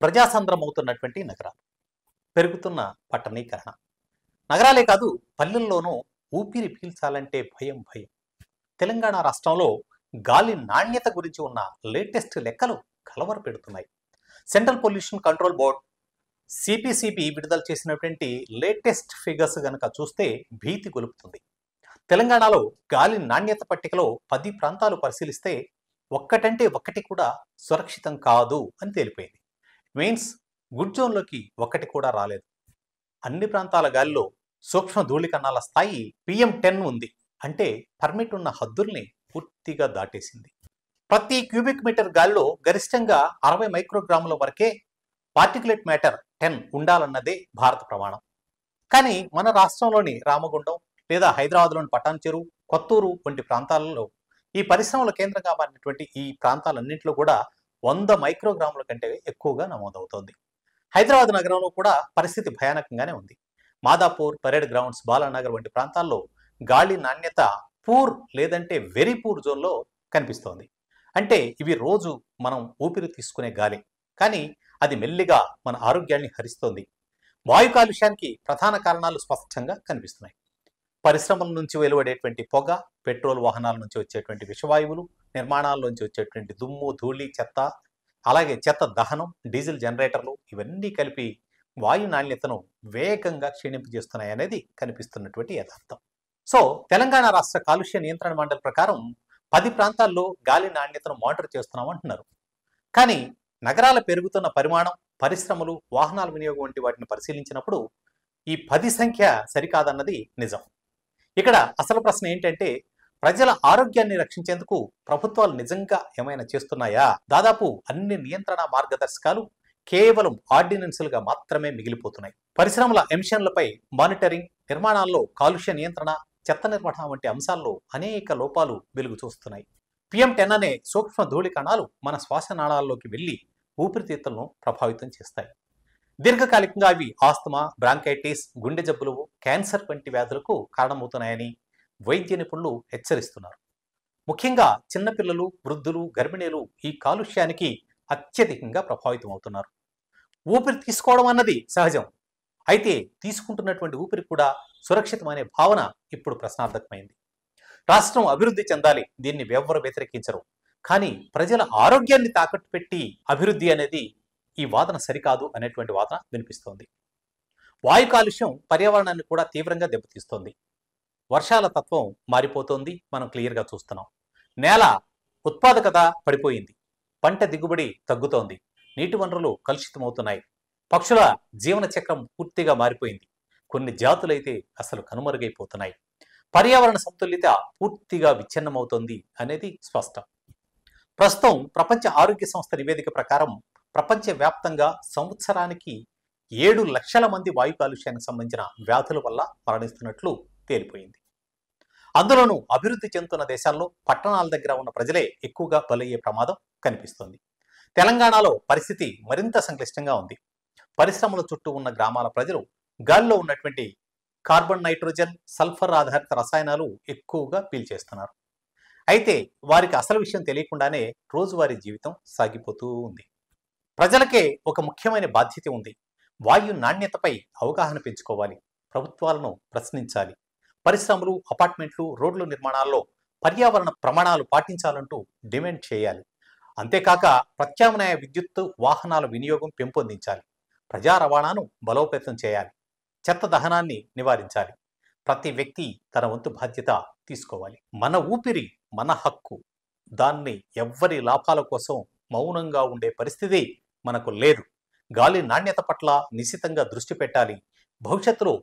ప్రజాసంద్రమవుతున్నటువంటి నగరాలు, పెరుగుతున్న పట్టణీకరణ. నగరాలే కాదు, పల్లెల్లోనూ ఊపిరి పీల్చాలంటే భయం భయం. తెలంగాణ రాష్ట్రంలో గాలి నాణ్యత గురించి ఉన్న లేటెస్ట్ లెక్కలు కలవరపెడుతున్నాయి. Central pollution control board CPCB విడుదల చేసినటువంటి లేటెస్ట్ ఫిగర్స్ గనక చూస్తే భీతి గొలుపుతుంది. తెలంగాణలో గాలి నాణ్యత పట్టికలో 10 ప్రాంతాలు పరిశీలిస్తే ఒక్కటంటే ఒక్కటి కూడా సురక్షితం కాదు అని తేలిపోయింది. మీన్స్ గుడ్ జోన్లోకి ఒక్కటి కూడా రాలేదు. అన్ని ప్రాంతాల గాలిలో సూక్ష్మ ధూళికణాల స్థాయి PM10 ఉంది. అంటే పర్మిట్ ఉన్న హద్దుల్ని పూర్తిగా దాటేసింది. ప్రతి క్యూబిక్ మీటర్ గాలిలో గరిష్టంగా 60 మైక్రోగ్రాముల వరకే పార్టికులేట్ మ్యాటర్ 10 ఉండాలన్నదే భారత ప్రమాణం. కానీ మన రాష్ట్రంలోని రామగుండం లేదా హైదరాబాద్లోని పటాన్ చెరువు, కొత్తూరు వంటి ప్రాంతాలలో, ఈ పరిశ్రమల కేంద్రంగా మారినటువంటి ఈ ప్రాంతాలన్నింటిలో కూడా 100 మైక్రోగ్రాముల కంటే ఎక్కువగా నమోదవుతోంది. హైదరాబాద్ నగరంలో కూడా పరిస్థితి భయానకంగానే ఉంది. మాదాపూర్, పరేడ్ గ్రౌండ్స్, బాలానగర్ వంటి ప్రాంతాల్లో గాలి నాణ్యత పూర్ లేదంటే వెరీ పూర్ జోన్లో కనిపిస్తోంది. అంటే ఇవి రోజు మనం ఊపిరి తీసుకునే గాలి, కానీ అది మెల్లిగా మన ఆరోగ్యాన్ని హరిస్తోంది. వాయు కాలుష్యానికి ప్రధాన కారణాలు స్పష్టంగా కనిపిస్తున్నాయి. పరిశ్రమల నుంచి వెలువడేటువంటి పొగ, పెట్రోల్ వాహనాల నుంచి వచ్చేటువంటి విషవాయువులు, నిర్మాణాల్లోంచి వచ్చేటువంటి దుమ్ము, ధూళి, చెత్త, అలాగే చెత్త దహనం, డీజిల్ జనరేటర్లు, ఇవన్నీ కలిపి వాయు నాణ్యతను వేగంగా క్షీణింపజేస్తున్నాయి అనేది కనిపిస్తున్నటువంటి యథార్థం. సో తెలంగాణ రాష్ట్ర కాలుష్య నియంత్రణ మండలి ప్రకారం 10 ప్రాంతాల్లో గాలి నాణ్యతను మానిటర్ చేస్తున్నామంటున్నారు. కానీ నగరాల పెరుగుతున్న పరిమాణం, పరిశ్రమలు, వాహనాల వినియోగం వంటి వాటిని పరిశీలించినప్పుడు ఈ 10 సంఖ్య సరికాదన్నది నిజం. ఇక్కడ అసలు ప్రశ్న ఏంటంటే, ప్రజల ఆరోగ్యాన్ని రక్షించేందుకు ప్రభుత్వాలు నిజంగా ఏమైనా చేస్తున్నాయా? దాదాపు అన్ని నియంత్రణ మార్గదర్శకాలు కేవలం ఆర్డినెన్సులుగా మాత్రమే మిగిలిపోతున్నాయి. పరిశ్రమల ఎమిషన్లపై మానిటరింగ్, నిర్మాణాల్లో కాలుష్య నియంత్రణ, చెత్త నిర్వహణ వంటి అంశాల్లో అనేక లోపాలు వెలుగు చూస్తున్నాయి. PM10 అనే సూక్ష్మ ధూళి కణాలు మన శ్వాసనాళాల్లోకి వెళ్లి ఊపిరితిత్తులను ప్రభావితం చేస్తాయి. దీర్ఘకాలికంగా అవి ఆస్తమా, బ్రాంకైటిస్, గుండె జబ్బులు, క్యాన్సర్ వంటి వ్యాధులకు కారణమవుతున్నాయని వైద్య నిపుణులు హెచ్చరిస్తున్నారు. ముఖ్యంగా చిన్నపిల్లలు, వృద్ధులు, గర్భిణీలు ఈ కాలుష్యానికి అత్యధికంగా ప్రభావితం అవుతున్నారు. ఊపిరి తీసుకోవడం అన్నది సహజం, అయితే తీసుకుంటున్నటువంటి ఊపిరి కూడా సురక్షితమనే భావన ఇప్పుడు ప్రశ్నార్థకమైంది. రాష్ట్రం అభివృద్ధి చెందాలి, దీన్ని ఎవరు వ్యతిరేకించరు. కానీ ప్రజల ఆరోగ్యాన్ని తాకట్టు పెట్టి అభివృద్ధి అనేది ఈ వాదన సరికాదు అనేటువంటి వాదన వినిపిస్తోంది. వాయు కాలుష్యం పర్యావరణాన్ని కూడా తీవ్రంగా దెబ్బతీస్తోంది. వర్షాల తత్వం మారిపోతోంది, మనం క్లియర్గా చూస్తున్నాం. నేల ఉత్పాదకత పడిపోయింది, పంట దిగుబడి తగ్గుతోంది, నీటి వనరులు కలుషితమవుతున్నాయి, పక్షుల జీవన చక్రం పూర్తిగా మారిపోయింది, కొన్ని జాతులైతే అసలు కనుమరుగైపోతున్నాయి, పర్యావరణ సమతుల్యత పూర్తిగా విచ్ఛిన్నమవుతోంది అనేది స్పష్టం. ప్రస్తుతం ప్రపంచ ఆరోగ్య సంస్థ నివేదిక ప్రకారం ప్రపంచవ్యాప్తంగా సంవత్సరానికి 7 లక్షల మంది వాయు కాలుష్యానికి సంబంధించిన వ్యాధుల వల్ల మరణిస్తున్నట్లు తేలిపోయింది. అందులోనూ అభివృద్ధి చెందుతున్న దేశాల్లో పట్టణాల దగ్గర ఉన్న ప్రజలే ఎక్కువగా బలయ్యే ప్రమాదం కనిపిస్తోంది. తెలంగాణలో పరిస్థితి మరింత సంక్లిష్టంగా ఉంది. పరిశ్రమల చుట్టూ ఉన్న గ్రామాల ప్రజలు గాలిలో ఉన్నటువంటి కార్బన్, నైట్రోజన్, సల్ఫర్ ఆధారిత రసాయనాలు ఎక్కువగా పీల్చేస్తున్నారు. అయితే వారికి అసలు విషయం తెలియకుండానే రోజువారీ జీవితం సాగిపోతూ ఉంది. ప్రజలకే ఒక ముఖ్యమైన బాధ్యత ఉంది. వాయు నాణ్యతపై అవగాహన పెంచుకోవాలి, ప్రభుత్వాలను ప్రశ్నించాలి, పరిశ్రమలు, అపార్ట్మెంట్లు, రోడ్ల నిర్మాణాల్లో పర్యావరణ ప్రమాణాలు పాటించాలంటూ డిమాండ్ చేయాలి. అంతేకాక ప్రత్యామ్నాయ విద్యుత్తు వాహనాల వినియోగం పెంపొందించాలి, ప్రజా రవాణాను బలోపేతం చేయాలి, చెత్త దహనాన్ని నివారించాలి. ప్రతి వ్యక్తి తన వంతు బాధ్యత తీసుకోవాలి. మన ఊపిరి మన హక్కు, దాన్ని ఎవ్వరి లాభాల కోసం మౌనంగా ఉండే పరిస్థితి మనకు లేదు. గాలి నాణ్యత పట్ల నిశితంగా దృష్టి పెట్టాలి. భవిష్యత్తులో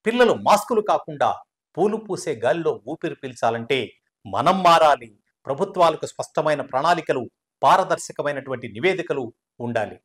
పిల్లలు మాస్కులు కాకుండా పూలు పూసే గాలిలో ఊపిరి పీల్చాలంటే మనం మారాలి. ప్రభుత్వాలకు స్పష్టమైన ప్రణాళికలు, పారదర్శకమైనటువంటి నివేదికలు ఉండాలి.